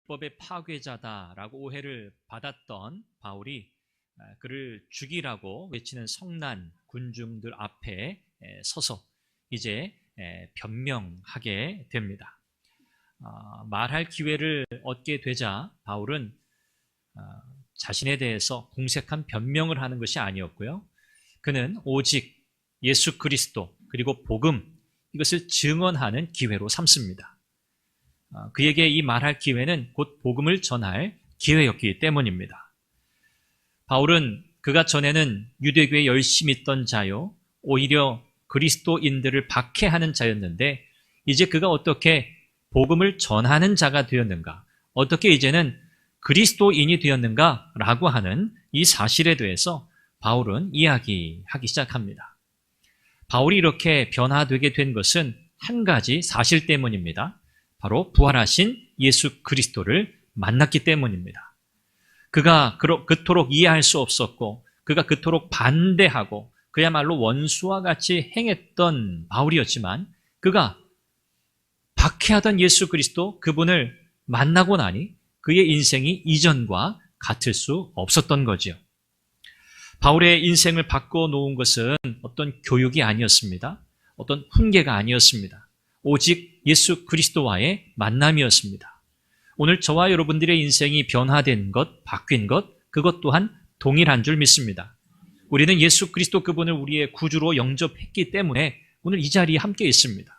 율법의 파괴자다라고 오해를 받았던 바울이 그를 죽이라고 외치는 성난 군중들 앞에 서서 이제 변명하게 됩니다. 말할 기회를 얻게 되자 바울은 자신에 대해서 공색한 변명을 하는 것이 아니었고요. 그는 오직 예수 그리스도 그리고 복음 이것을 증언하는 기회로 삼습니다. 그에게 이 말할 기회는 곧 복음을 전할 기회였기 때문입니다. 바울은 그가 전에는 유대교에 열심히 있던 자요, 오히려 그리스도인들을 박해하는 자였는데 이제 그가 어떻게 복음을 전하는 자가 되었는가, 어떻게 이제는 그리스도인이 되었는가라고 하는 이 사실에 대해서 바울은 이야기하기 시작합니다. 바울이 이렇게 변화되게 된 것은 한 가지 사실 때문입니다. 바로 부활하신 예수 그리스도를 만났기 때문입니다. 그가 그토록 이해할 수 없었고 그가 그토록 반대하고 그야말로 원수와 같이 행했던 바울이었지만 그가 박해하던 예수 그리스도 그분을 만나고 나니 그의 인생이 이전과 같을 수 없었던 거지요. 바울의 인생을 바꿔놓은 것은 어떤 교육이 아니었습니다. 어떤 훈계가 아니었습니다. 오직 예수 그리스도와의 만남이었습니다. 오늘 저와 여러분들의 인생이 변화된 것, 바뀐 것, 그것 또한 동일한 줄 믿습니다. 우리는 예수 그리스도 그분을 우리의 구주로 영접했기 때문에 오늘 이 자리에 함께 있습니다.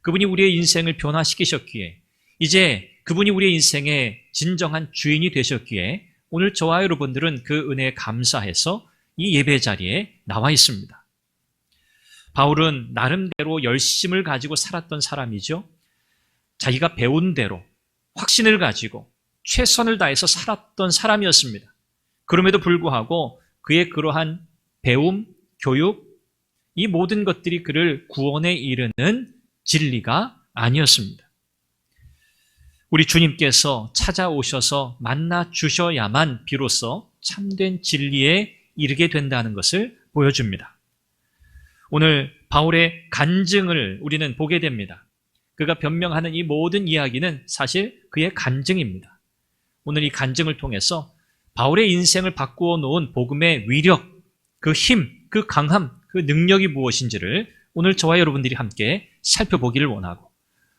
그분이 우리의 인생을 변화시키셨기에 이제 그분이 우리의 인생의 진정한 주인이 되셨기에 오늘 저와 여러분들은 그 은혜에 감사해서 이 예배 자리에 나와 있습니다. 바울은 나름대로 열심을 가지고 살았던 사람이죠. 자기가 배운 대로 확신을 가지고 최선을 다해서 살았던 사람이었습니다. 그럼에도 불구하고 그의 그러한 배움, 교육, 이 모든 것들이 그를 구원에 이르는 진리가 아니었습니다. 우리 주님께서 찾아오셔서 만나 주셔야만 비로소 참된 진리에 이르게 된다는 것을 보여줍니다. 오늘 바울의 간증을 우리는 보게 됩니다. 그가 변명하는 이 모든 이야기는 사실 그의 간증입니다. 오늘 이 간증을 통해서 바울의 인생을 바꾸어 놓은 복음의 위력, 그 힘, 그 강함, 그 능력이 무엇인지를 오늘 저와 여러분들이 함께 살펴보기를 원하고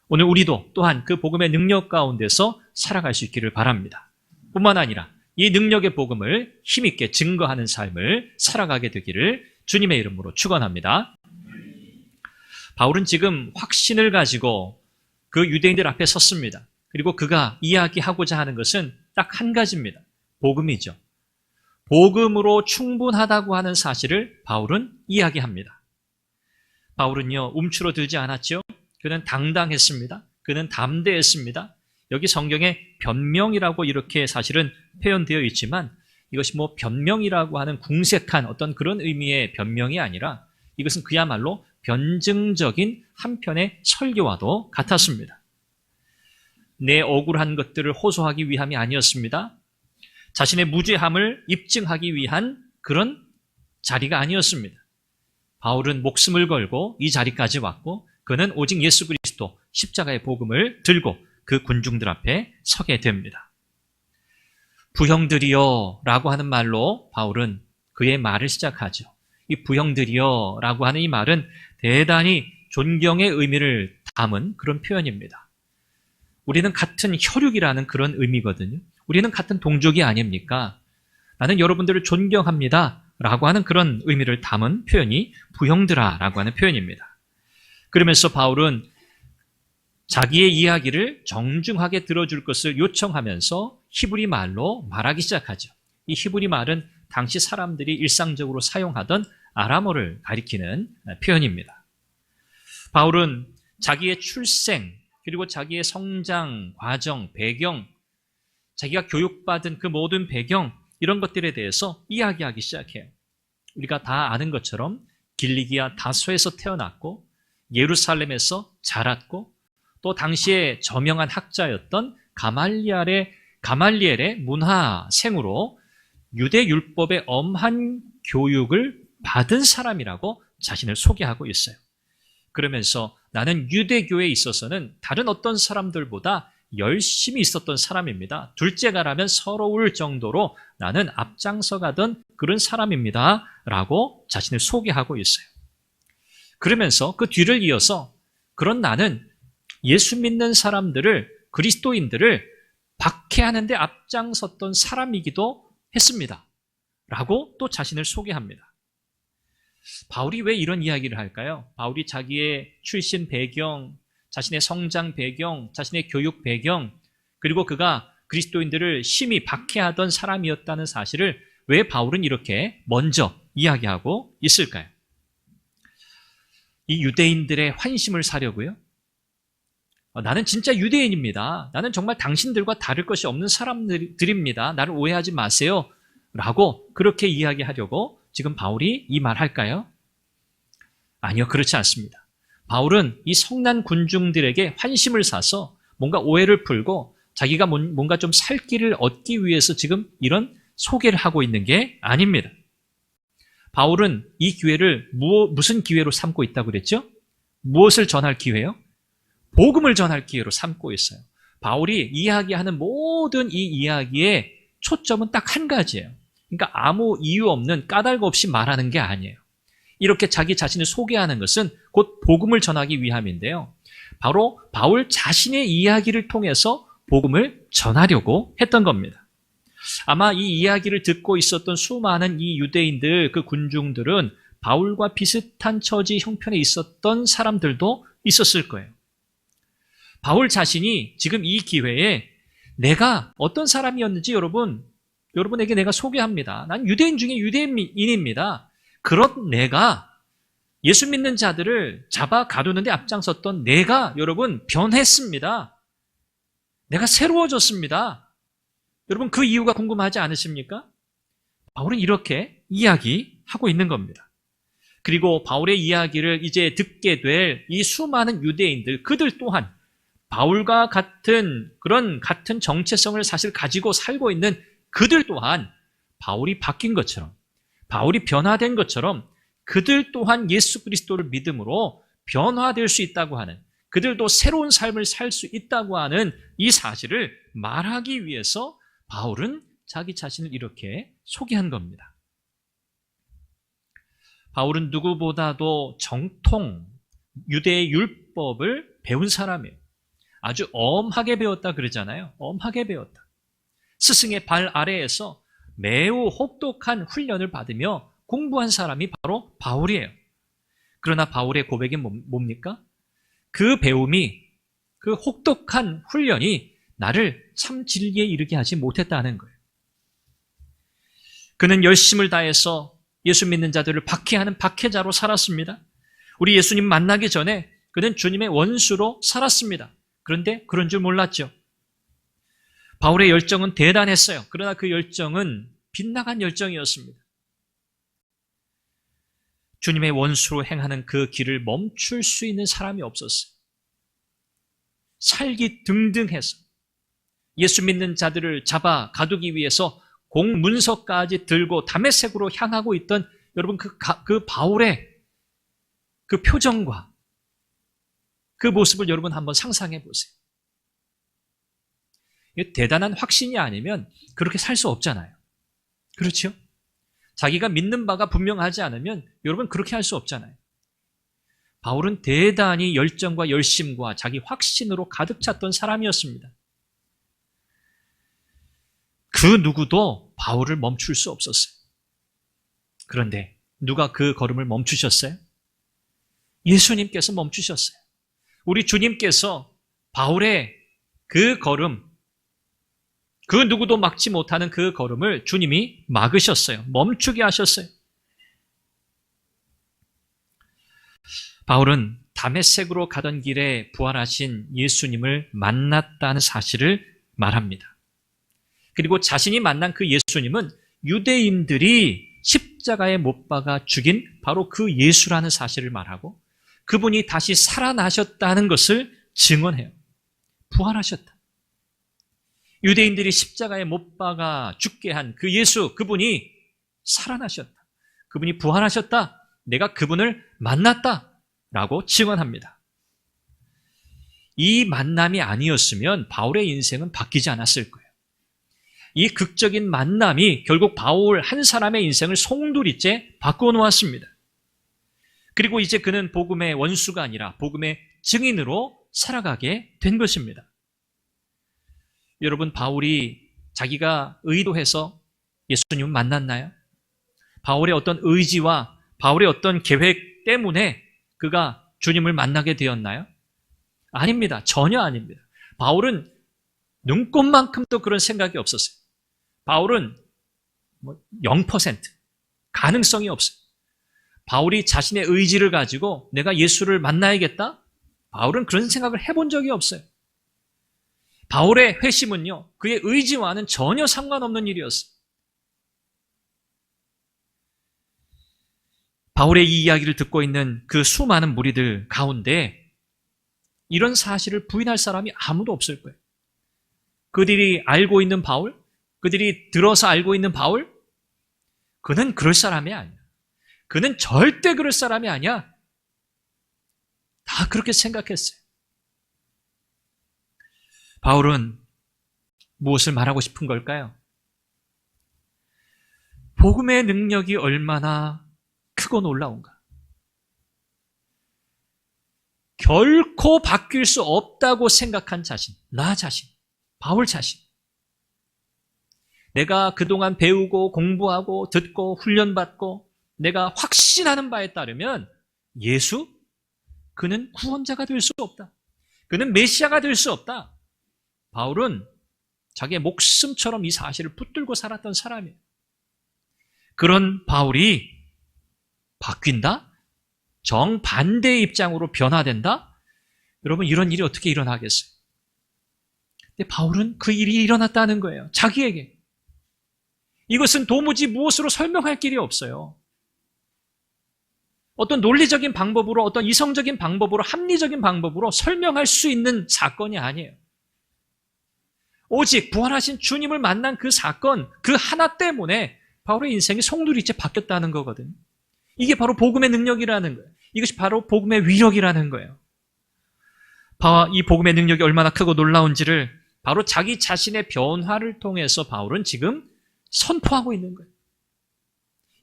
오늘 우리도 또한 그 복음의 능력 가운데서 살아갈 수 있기를 바랍니다. 뿐만 아니라 이 능력의 복음을 힘있게 증거하는 삶을 살아가게 되기를 주님의 이름으로 축원합니다. 바울은 지금 확신을 가지고 그 유대인들 앞에 섰습니다. 그리고 그가 이야기하고자 하는 것은 딱 한 가지입니다. 복음이죠. 복음으로 충분하다고 하는 사실을 바울은 이야기합니다. 바울은요, 움츠러들지 않았죠. 그는 당당했습니다. 그는 담대했습니다. 여기 성경에 변명이라고 이렇게 사실은 표현되어 있지만 이것이 뭐 변명이라고 하는 궁색한 어떤 그런 의미의 변명이 아니라 이것은 그야말로 변증적인 한편의 설교와도 같았습니다. 내 억울한 것들을 호소하기 위함이 아니었습니다. 자신의 무죄함을 입증하기 위한 그런 자리가 아니었습니다. 바울은 목숨을 걸고 이 자리까지 왔고 그는 오직 예수 그리스도 십자가의 복음을 들고 그 군중들 앞에 서게 됩니다. 부형들이여 라고 하는 말로 바울은 그의 말을 시작하죠. 이 부형들이여 라고 하는 이 말은 대단히 존경의 의미를 담은 그런 표현입니다. 우리는 같은 혈육이라는 그런 의미거든요. 우리는 같은 동족이 아닙니까? 나는 여러분들을 존경합니다 라고 하는 그런 의미를 담은 표현이 부형들아 라고 하는 표현입니다. 그러면서 바울은 자기의 이야기를 정중하게 들어줄 것을 요청하면서 히브리 말로 말하기 시작하죠. 이 히브리 말은 당시 사람들이 일상적으로 사용하던 아람어를 가리키는 표현입니다. 바울은 자기의 출생, 그리고 자기의 성장, 과정, 배경, 자기가 교육받은 그 모든 배경, 이런 것들에 대해서 이야기하기 시작해요. 우리가 다 아는 것처럼 길리기아 다소에서 태어났고 예루살렘에서 자랐고 또 당시에 저명한 학자였던 가말리엘의 문화생으로 유대 율법의 엄한 교육을 받은 사람이라고 자신을 소개하고 있어요. 그러면서 나는 유대교에 있어서는 다른 어떤 사람들보다 열심히 있었던 사람입니다. 둘째가라면 서러울 정도로 나는 앞장서 가던 그런 사람입니다. 라고 자신을 소개하고 있어요. 그러면서 그 뒤를 이어서 그런 나는 예수 믿는 사람들을, 그리스도인들을 박해하는 데 앞장섰던 사람이기도 했습니다. 라고 또 자신을 소개합니다. 바울이 왜 이런 이야기를 할까요? 바울이 자기의 출신 배경, 자신의 성장 배경, 자신의 교육 배경, 그리고 그가 그리스도인들을 심히 박해하던 사람이었다는 사실을 왜 바울은 이렇게 먼저 이야기하고 있을까요? 이 유대인들의 환심을 사려고요? 나는 진짜 유대인입니다. 나는 정말 당신들과 다를 것이 없는 사람들입니다. 나를 오해하지 마세요. 라고 그렇게 이야기하려고 지금 바울이 이 말 할까요? 아니요, 그렇지 않습니다. 바울은 이 성난 군중들에게 환심을 사서 뭔가 오해를 풀고 자기가 뭔가 좀 살 길을 얻기 위해서 지금 이런 소개를 하고 있는 게 아닙니다. 바울은 이 기회를 무슨 기회로 삼고 있다고 그랬죠? 무엇을 전할 기회요? 복음을 전할 기회로 삼고 있어요. 바울이 이야기하는 모든 이 이야기의 초점은 딱 한 가지예요. 그러니까 아무 이유 없는 까닭 없이 말하는 게 아니에요. 이렇게 자기 자신을 소개하는 것은 곧 복음을 전하기 위함인데요. 바로 바울 자신의 이야기를 통해서 복음을 전하려고 했던 겁니다. 아마 이 이야기를 듣고 있었던 수많은 이 유대인들, 그 군중들은 바울과 비슷한 처지 형편에 있었던 사람들도 있었을 거예요. 바울 자신이 지금 이 기회에 내가 어떤 사람이었는지 여러분에게 내가 소개합니다. 난 유대인 중에 유대인입니다. 그런 내가 예수 믿는 자들을 잡아 가두는데 앞장섰던 내가 여러분 변했습니다. 내가 새로워졌습니다. 여러분 그 이유가 궁금하지 않으십니까? 바울은 이렇게 이야기하고 있는 겁니다. 그리고 바울의 이야기를 이제 듣게 될 이 수많은 유대인들, 그들 또한 바울과 같은 정체성을 사실 가지고 살고 있는 그들 또한 바울이 바뀐 것처럼, 바울이 변화된 것처럼 그들 또한 예수 그리스도를 믿음으로 변화될 수 있다고 하는, 그들도 새로운 삶을 살 수 있다고 하는 이 사실을 말하기 위해서 바울은 자기 자신을 이렇게 소개한 겁니다. 바울은 누구보다도 정통 유대의 율법을 배운 사람이에요. 아주 엄하게 배웠다 그러잖아요. 엄하게 배웠다. 스승의 발 아래에서 매우 혹독한 훈련을 받으며 공부한 사람이 바로 바울이에요. 그러나 바울의 고백이 뭡니까? 그 배움이, 그 혹독한 훈련이 나를 참 진리에 이르게 하지 못했다는 거예요. 그는 열심을 다해서 예수 믿는 자들을 박해하는 박해자로 살았습니다. 우리 예수님 만나기 전에 그는 주님의 원수로 살았습니다. 그런데 그런 줄 몰랐죠. 바울의 열정은 대단했어요. 그러나 그 열정은 빗나간 열정이었습니다. 주님의 원수로 행하는 그 길을 멈출 수 있는 사람이 없었어요. 살기 등등해서 예수 믿는 자들을 잡아 가두기 위해서 공문서까지 들고 다메섹으로 향하고 있던 여러분 그 바울의 그 표정과 그 모습을 여러분 한번 상상해 보세요. 대단한 확신이 아니면 그렇게 살 수 없잖아요. 그렇죠? 자기가 믿는 바가 분명하지 않으면 여러분 그렇게 할 수 없잖아요. 바울은 대단히 열정과 열심과 자기 확신으로 가득 찼던 사람이었습니다. 그 누구도 바울을 멈출 수 없었어요. 그런데 누가 그 걸음을 멈추셨어요? 예수님께서 멈추셨어요. 우리 주님께서 바울의 그 걸음, 그 누구도 막지 못하는 그 걸음을 주님이 막으셨어요. 멈추게 하셨어요. 바울은 다메섹으로 가던 길에 부활하신 예수님을 만났다는 사실을 말합니다. 그리고 자신이 만난 그 예수님은 유대인들이 십자가에 못 박아 죽인 바로 그 예수라는 사실을 말하고 그분이 다시 살아나셨다는 것을 증언해요. 부활하셨다. 유대인들이 십자가에 못 박아 죽게 한 그 예수, 그분이 살아나셨다. 그분이 부활하셨다. 내가 그분을 만났다. 라고 증언합니다. 이 만남이 아니었으면 바울의 인생은 바뀌지 않았을 거예요. 이 극적인 만남이 결국 바울 한 사람의 인생을 송두리째 바꿔놓았습니다. 그리고 이제 그는 복음의 원수가 아니라 복음의 증인으로 살아가게 된 것입니다. 여러분, 바울이 자기가 의도해서 예수님을 만났나요? 바울의 어떤 의지와 바울의 어떤 계획 때문에 그가 주님을 만나게 되었나요? 아닙니다. 전혀 아닙니다. 바울은 눈꽃만큼도 그런 생각이 없었어요. 바울은 0% 가능성이 없어요. 바울이 자신의 의지를 가지고 내가 예수를 만나야겠다? 바울은 그런 생각을 해본 적이 없어요. 바울의 회심은요, 그의 의지와는 전혀 상관없는 일이었어요. 바울의 이 이야기를 듣고 있는 그 수많은 무리들 가운데 이런 사실을 부인할 사람이 아무도 없을 거예요. 그들이 알고 있는 바울, 그들이 들어서 알고 있는 바울, 그는 그럴 사람이 아니야. 그는 절대 그럴 사람이 아니야. 다 그렇게 생각했어요. 바울은 무엇을 말하고 싶은 걸까요? 복음의 능력이 얼마나 크고 놀라운가. 결코 바뀔 수 없다고 생각한 자신, 나 자신, 바울 자신. 내가 그동안 배우고 공부하고 듣고 훈련받고 내가 확신하는 바에 따르면 예수, 그는 구원자가 될 수 없다. 그는 메시아가 될 수 없다. 바울은 자기의 목숨처럼 이 사실을 붙들고 살았던 사람이에요. 그런 바울이 바뀐다? 정반대의 입장으로 변화된다? 여러분, 이런 일이 어떻게 일어나겠어요? 근데 바울은 그 일이 일어났다는 거예요. 자기에게. 이것은 도무지 무엇으로 설명할 길이 없어요. 어떤 논리적인 방법으로, 어떤 이성적인 방법으로, 합리적인 방법으로 설명할 수 있는 사건이 아니에요. 오직 부활하신 주님을 만난 그 사건, 그 하나 때문에 바울의 인생이 송두리째 바뀌었다는 거거든요. 이게 바로 복음의 능력이라는 거예요. 이것이 바로 복음의 위력이라는 거예요. 이 복음의 능력이 얼마나 크고 놀라운지를 바로 자기 자신의 변화를 통해서 바울은 지금 선포하고 있는 거예요.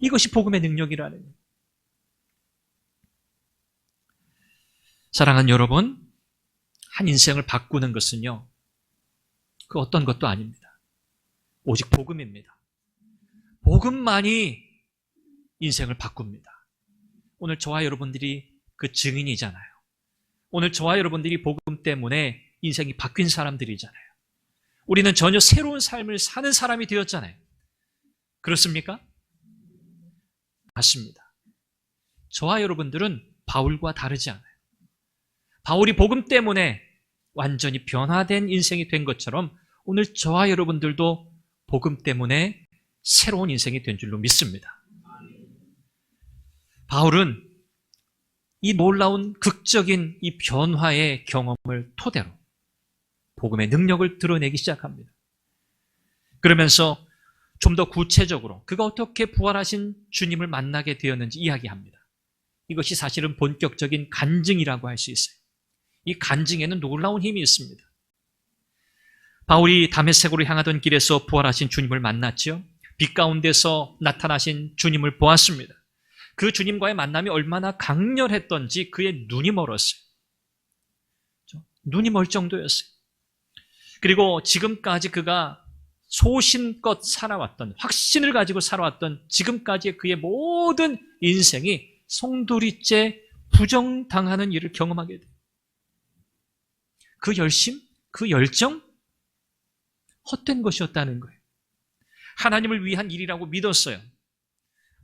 이것이 복음의 능력이라는 거예요. 사랑하는 여러분, 한 인생을 바꾸는 것은요, 그 어떤 것도 아닙니다. 오직 복음입니다. 복음만이 인생을 바꿉니다. 오늘 저와 여러분들이 그 증인이잖아요. 오늘 저와 여러분들이 복음 때문에 인생이 바뀐 사람들이잖아요. 우리는 전혀 새로운 삶을 사는 사람이 되었잖아요. 그렇습니까? 맞습니다. 저와 여러분들은 바울과 다르지 않아요. 바울이 복음 때문에 완전히 변화된 인생이 된 것처럼 오늘 저와 여러분들도 복음 때문에 새로운 인생이 된 줄로 믿습니다. 바울은 이 놀라운 극적인 이 변화의 경험을 토대로 복음의 능력을 드러내기 시작합니다. 그러면서 좀 더 구체적으로 그가 어떻게 부활하신 주님을 만나게 되었는지 이야기합니다. 이것이 사실은 본격적인 간증이라고 할 수 있어요. 이 간증에는 놀라운 힘이 있습니다. 바울이 다메섹으로 향하던 길에서 부활하신 주님을 만났죠. 빛 가운데서 나타나신 주님을 보았습니다. 그 주님과의 만남이 얼마나 강렬했던지 그의 눈이 멀었어요. 눈이 멀 정도였어요. 그리고 지금까지 그가 소신껏 살아왔던, 확신을 가지고 살아왔던 지금까지의 그의 모든 인생이 송두리째 부정당하는 일을 경험하게 돼요. 그 열심, 그 열정, 헛된 것이었다는 거예요. 하나님을 위한 일이라고 믿었어요.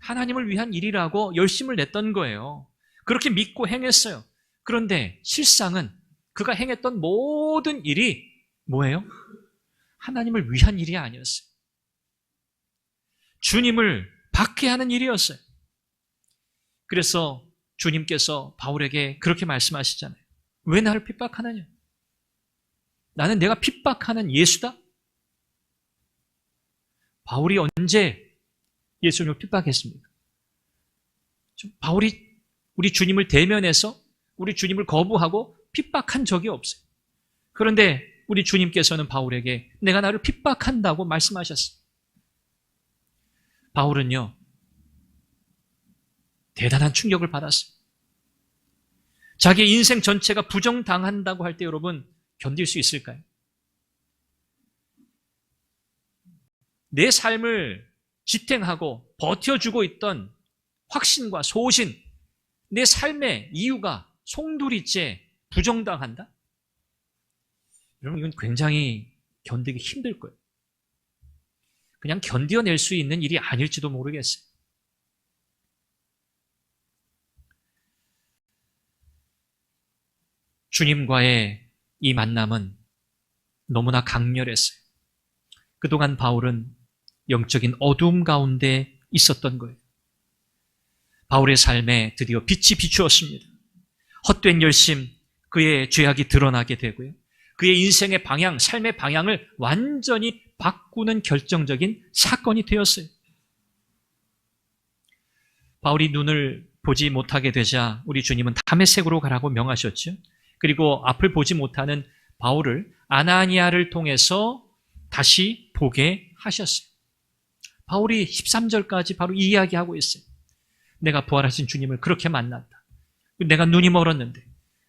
하나님을 위한 일이라고 열심을 냈던 거예요. 그렇게 믿고 행했어요. 그런데 실상은 그가 행했던 모든 일이 뭐예요? 하나님을 위한 일이 아니었어요. 주님을 받게 하는 일이었어요. 그래서 주님께서 바울에게 그렇게 말씀하시잖아요. 왜 나를 핍박하느냐? 나는 내가 핍박하는 예수다? 바울이 언제 예수님을 핍박했습니까? 바울이 우리 주님을 대면해서 우리 주님을 거부하고 핍박한 적이 없어요. 그런데 우리 주님께서는 바울에게 내가 나를 핍박한다고 말씀하셨어요. 바울은요, 대단한 충격을 받았어요. 자기 인생 전체가 부정당한다고 할 때 여러분 견딜 수 있을까요? 내 삶을 지탱하고 버텨주고 있던 확신과 소신, 내 삶의 이유가 송두리째 부정당한다? 여러분, 이건 굉장히 견디기 힘들 거예요. 그냥 견뎌낼 수 있는 일이 아닐지도 모르겠어요. 주님과의 이 만남은 너무나 강렬했어요. 그동안 바울은 영적인 어두움 가운데 있었던 거예요. 바울의 삶에 드디어 빛이 비추었습니다. 헛된 열심, 그의 죄악이 드러나게 되고요. 그의 인생의 방향, 삶의 방향을 완전히 바꾸는 결정적인 사건이 되었어요. 바울이 눈을 보지 못하게 되자 우리 주님은 다메섹으로 가라고 명하셨죠. 그리고 앞을 보지 못하는 바울을 아나니아를 통해서 다시 보게 하셨어요. 바울이 13절까지 바로 이 이야기하고 있어요. 내가 부활하신 주님을 그렇게 만났다. 내가 눈이 멀었는데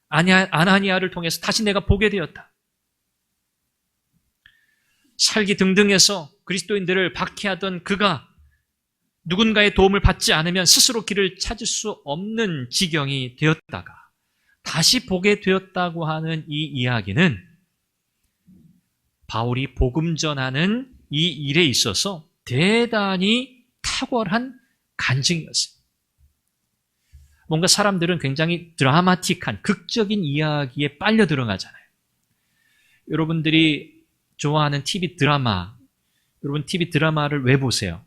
아나니아를 통해서 다시 내가 보게 되었다. 살기 등등해서 그리스도인들을 박해하던 그가 누군가의 도움을 받지 않으면 스스로 길을 찾을 수 없는 지경이 되었다가 다시 보게 되었다고 하는 이 이야기는 바울이 복음 전하는 이 일에 있어서 대단히 탁월한 간증이었어요. 뭔가 사람들은 굉장히 드라마틱한 극적인 이야기에 빨려 들어가잖아요. 여러분들이 좋아하는 TV 드라마, 여러분 TV 드라마를 왜 보세요?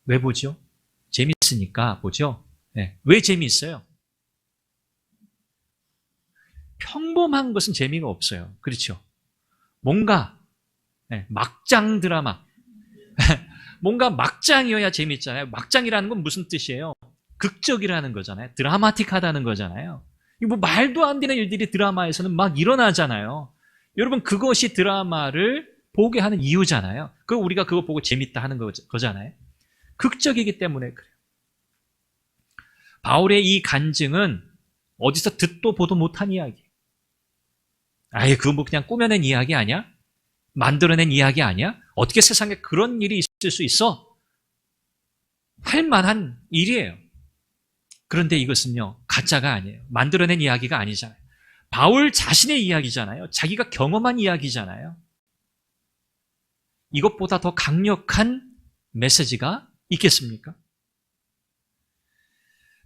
왜 보죠? 재밌으니까 보죠? 네. 왜 재미있어요? 평범한 것은 재미가 없어요. 그렇죠? 뭔가 막장 드라마 뭔가 막장이어야 재밌잖아요. 막장이라는 건 무슨 뜻이에요? 극적이라는 거잖아요. 드라마틱하다는 거잖아요. 뭐 말도 안 되는 일들이 드라마에서는 막 일어나잖아요. 여러분, 그것이 드라마를 보게 하는 이유잖아요. 우리가 그거 보고 재밌다 하는 거잖아요. 극적이기 때문에 그래요. 바울의 이 간증은 어디서 듣도 보도 못한 이야기. 아예 그거 뭐 그냥 꾸며낸 이야기 아니야? 만들어낸 이야기 아니야? 어떻게 세상에 그런 일이 있을 수 있어? 할 만한 일이에요. 그런데 이것은요, 가짜가 아니에요. 만들어낸 이야기가 아니잖아요. 바울 자신의 이야기잖아요. 자기가 경험한 이야기잖아요. 이것보다 더 강력한 메시지가 있겠습니까?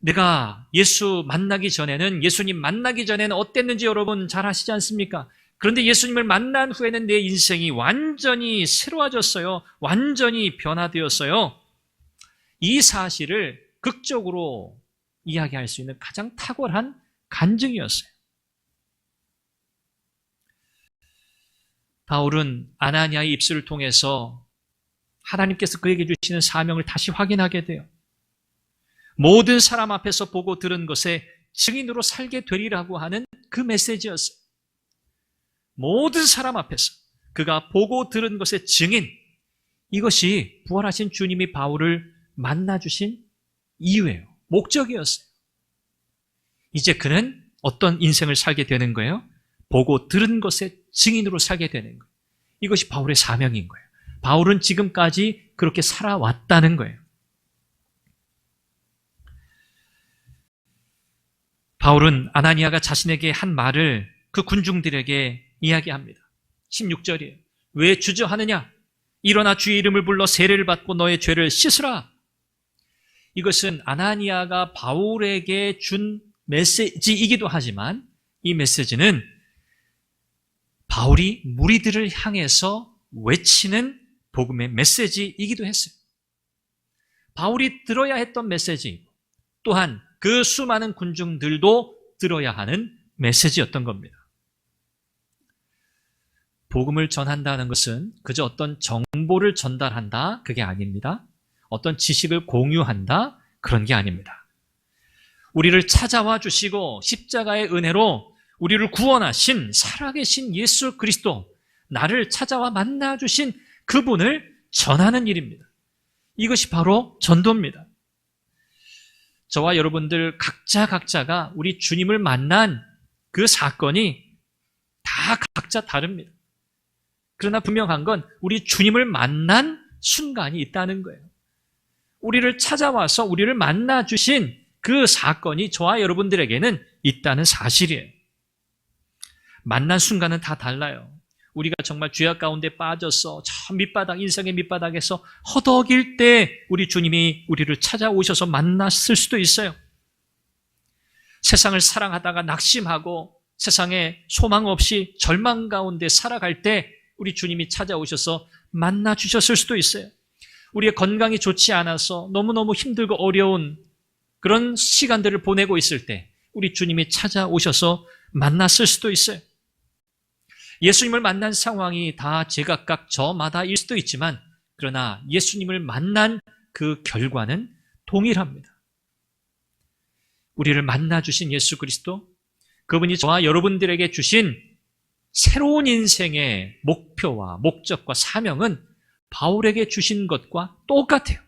내가 예수님 만나기 전에는 어땠는지 여러분 잘 아시지 않습니까? 그런데 예수님을 만난 후에는 내 인생이 완전히 새로워졌어요. 완전히 변화되었어요. 이 사실을 극적으로 이야기할 수 있는 가장 탁월한 간증이었어요. 바울은 아나니아의 입술을 통해서 하나님께서 그에게 주시는 사명을 다시 확인하게 돼요. 모든 사람 앞에서 보고 들은 것에 증인으로 살게 되리라고 하는 그 메시지였어요. 모든 사람 앞에서 그가 보고 들은 것의 증인, 이것이 부활하신 주님이 바울을 만나주신 이유예요. 목적이었어요. 이제 그는 어떤 인생을 살게 되는 거예요? 보고 들은 것의 증인으로 살게 되는 거예요. 이것이 바울의 사명인 거예요. 바울은 지금까지 그렇게 살아왔다는 거예요. 바울은 아나니아가 자신에게 한 말을 그 군중들에게 이야기합니다. 16절이에요. 왜 주저하느냐? 일어나 주의 이름을 불러 세례를 받고 너의 죄를 씻으라. 이것은 아나니아가 바울에게 준 메시지이기도 하지만 이 메시지는 바울이 무리들을 향해서 외치는 복음의 메시지이기도 했어요. 바울이 들어야 했던 메시지, 또한 그 수많은 군중들도 들어야 하는 메시지였던 겁니다. 복음을 전한다는 것은 그저 어떤 정보를 전달한다, 그게 아닙니다. 어떤 지식을 공유한다, 그런 게 아닙니다. 우리를 찾아와 주시고 십자가의 은혜로 우리를 구원하신 살아계신 예수 그리스도, 나를 찾아와 만나주신 그분을 전하는 일입니다. 이것이 바로 전도입니다. 저와 여러분들 각자가 우리 주님을 만난 그 사건이 다 각자 다릅니다. 그러나 분명한 건 우리 주님을 만난 순간이 있다는 거예요. 우리를 찾아와서 우리를 만나주신 그 사건이 저와 여러분들에게는 있다는 사실이에요. 만난 순간은 다 달라요. 우리가 정말 죄악 가운데 빠져서 저 밑바닥, 인생의 밑바닥에서 허덕일 때 우리 주님이 우리를 찾아오셔서 만났을 수도 있어요. 세상을 사랑하다가 낙심하고 세상에 소망 없이 절망 가운데 살아갈 때 우리 주님이 찾아오셔서 만나 주셨을 수도 있어요. 우리의 건강이 좋지 않아서 너무너무 힘들고 어려운 그런 시간들을 보내고 있을 때 우리 주님이 찾아오셔서 만났을 수도 있어요. 예수님을 만난 상황이 다 제각각 저마다일 수도 있지만 그러나 예수님을 만난 그 결과는 동일합니다. 우리를 만나주신 예수 그리스도, 그분이 저와 여러분들에게 주신 새로운 인생의 목표와 목적과 사명은 바울에게 주신 것과 똑같아요.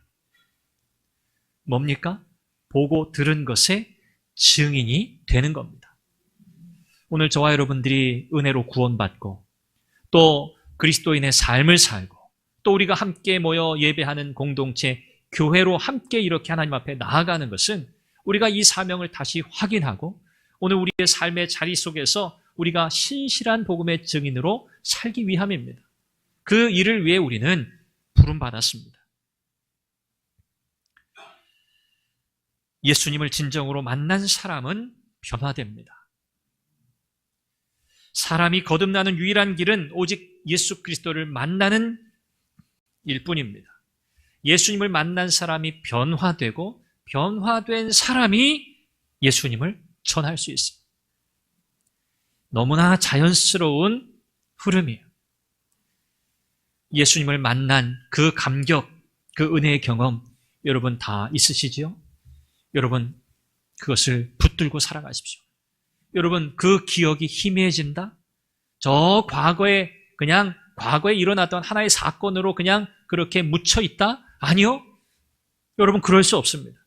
뭡니까? 보고 들은 것의 증인이 되는 겁니다. 오늘 저와 여러분들이 은혜로 구원받고 또 그리스도인의 삶을 살고 또 우리가 함께 모여 예배하는 공동체, 교회로 함께 이렇게 하나님 앞에 나아가는 것은 우리가 이 사명을 다시 확인하고 오늘 우리의 삶의 자리 속에서 우리가 신실한 복음의 증인으로 살기 위함입니다. 그 일을 위해 우리는 부름받았습니다. 예수님을 진정으로 만난 사람은 변화됩니다. 사람이 거듭나는 유일한 길은 오직 예수 그리스도를 만나는 일뿐입니다. 예수님을 만난 사람이 변화되고 변화된 사람이 예수님을 전할 수 있습니다. 너무나 자연스러운 흐름이에요. 예수님을 만난 그 감격, 그 은혜의 경험 여러분 다 있으시지요? 여러분 그것을 붙들고 살아가십시오. 여러분 그 기억이 희미해진다? 저 과거에 일어났던 하나의 사건으로 그냥 그렇게 묻혀있다? 아니요. 여러분 그럴 수 없습니다.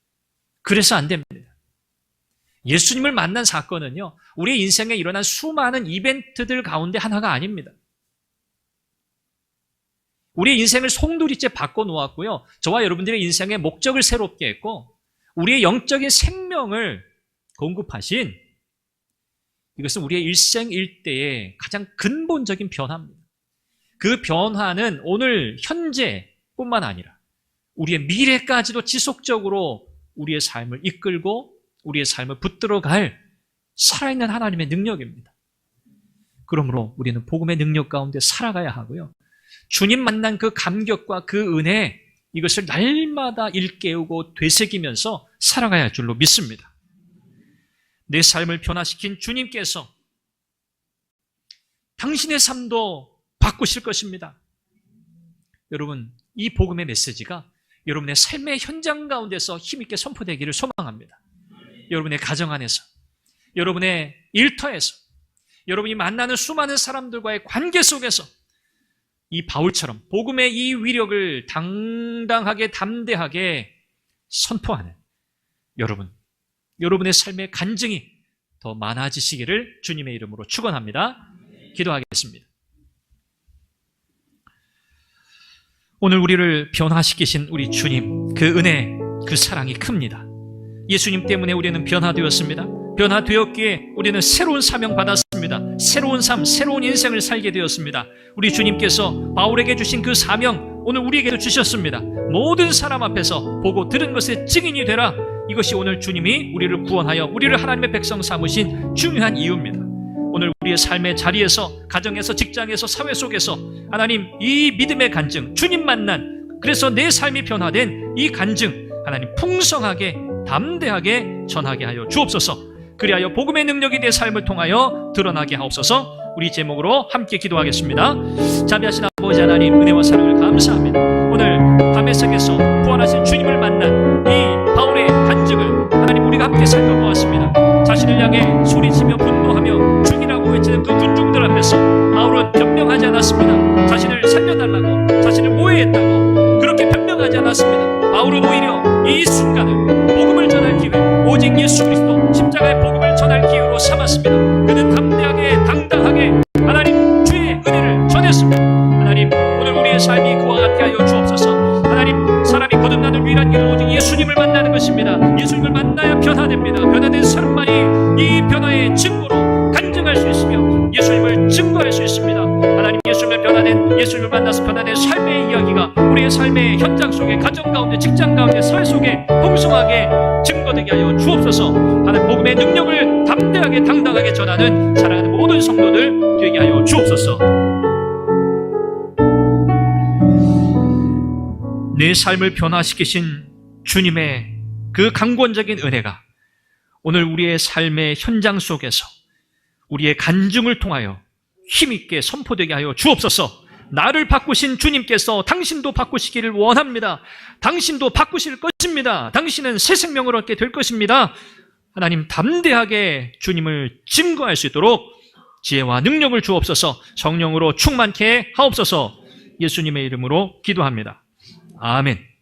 그래서 안 됩니다. 예수님을 만난 사건은요, 우리 인생에 일어난 수많은 이벤트들 가운데 하나가 아닙니다. 우리의 인생을 송두리째 바꿔놓았고요. 저와 여러분들의 인생의 목적을 새롭게 했고 우리의 영적인 생명을 공급하신 이것은 우리의 일생일대의 가장 근본적인 변화입니다. 그 변화는 오늘 현재뿐만 아니라 우리의 미래까지도 지속적으로 우리의 삶을 이끌고 우리의 삶을 붙들어갈 살아있는 하나님의 능력입니다. 그러므로 우리는 복음의 능력 가운데 살아가야 하고요. 주님 만난 그 감격과 그 은혜, 이것을 날마다 일깨우고 되새기면서 살아가야 할 줄로 믿습니다. 내 삶을 변화시킨 주님께서 당신의 삶도 바꾸실 것입니다. 여러분, 이 복음의 메시지가 여러분의 삶의 현장 가운데서 힘있게 선포되기를 소망합니다. 여러분의 가정 안에서, 여러분의 일터에서, 여러분이 만나는 수많은 사람들과의 관계 속에서 이 바울처럼 복음의 이 위력을 당당하게 담대하게 선포하는 여러분의 삶의 간증이 더 많아지시기를 주님의 이름으로 축원합니다. 기도하겠습니다. 오늘 우리를 변화시키신 우리 주님, 그 은혜, 그 사랑이 큽니다. 예수님 때문에 우리는 변화되었습니다. 변화되었기에 우리는 새로운 사명 받았습니다. 새로운 삶, 새로운 인생을 살게 되었습니다. 우리 주님께서 바울에게 주신 그 사명 오늘 우리에게도 주셨습니다. 모든 사람 앞에서 보고 들은 것의 증인이 되라. 이것이 오늘 주님이 우리를 구원하여 우리를 하나님의 백성 삼으신 중요한 이유입니다. 오늘 우리의 삶의 자리에서, 가정에서, 직장에서, 사회 속에서 하나님 이 믿음의 간증, 주님 만난, 그래서 내 삶이 변화된 이 간증 하나님 풍성하게 담대하게 전하게 하여 주옵소서. 그리하여 복음의 능력이 내 삶을 통하여 드러나게 하옵소서. 우리 제목으로 함께 기도하겠습니다. 자비하신 아버지 하나님, 은혜와 사랑을 감사합니다. 오늘 다메섹에서 부활하신 주님을 만난 이 바울의 간증을 하나님, 우리가 함께 살펴보았습니다. 자신을 향해 소리치며 분노하며 죽이라고 외치는 그 군중들 앞에서 바울은 변명하지 않았습니다. 자신을 살려달라고, 자신을 모해했다고 그렇게 변명하지 않았습니다. 바울은 오히려 이 순간을 복음을 전할 기회, 오직 예수 그리스도 십자가의 복음을 전할 기회로 삼았습니다. 그는 담대하게 당당하게 하나님 주의 은혜를 전했습니다. 하나님, 오늘 우리의 삶이 그와 같게 하여 주옵소서. 하나님, 사람이 거듭나는 유일한 길은 오직 예수님을 만나는 것입니다. 예수님을 만나야 변화됩니다. 변화된 사람만이 이 변화의 증거로 간증할 수 있으며 예수님을 증거할 수 있습니다. 하나님, 예수님을 변화된, 예수님을 만나서 변화된 삶의 이야기가 우리의 삶의 현장 속에, 가정 가운데, 직장 가운데, 사회 속에 풍성하게 증거되게 하여 주옵소서. 하나님, 복음의 능력을 담대하게 당당하게 전하는 사랑하는 모든 성도들 되게 하여 주옵소서. 내 삶을 변화시키신 주님의 그 강권적인 은혜가 오늘 우리의 삶의 현장 속에서 우리의 간증을 통하여 힘있게 선포되게 하여 주옵소서. 나를 바꾸신 주님께서 당신도 바꾸시기를 원합니다. 당신도 바꾸실 것입니다. 당신은 새 생명을 얻게 될 것입니다. 하나님, 담대하게 주님을 증거할 수 있도록 지혜와 능력을 주옵소서. 성령으로 충만케 하옵소서. 예수님의 이름으로 기도합니다. 아멘.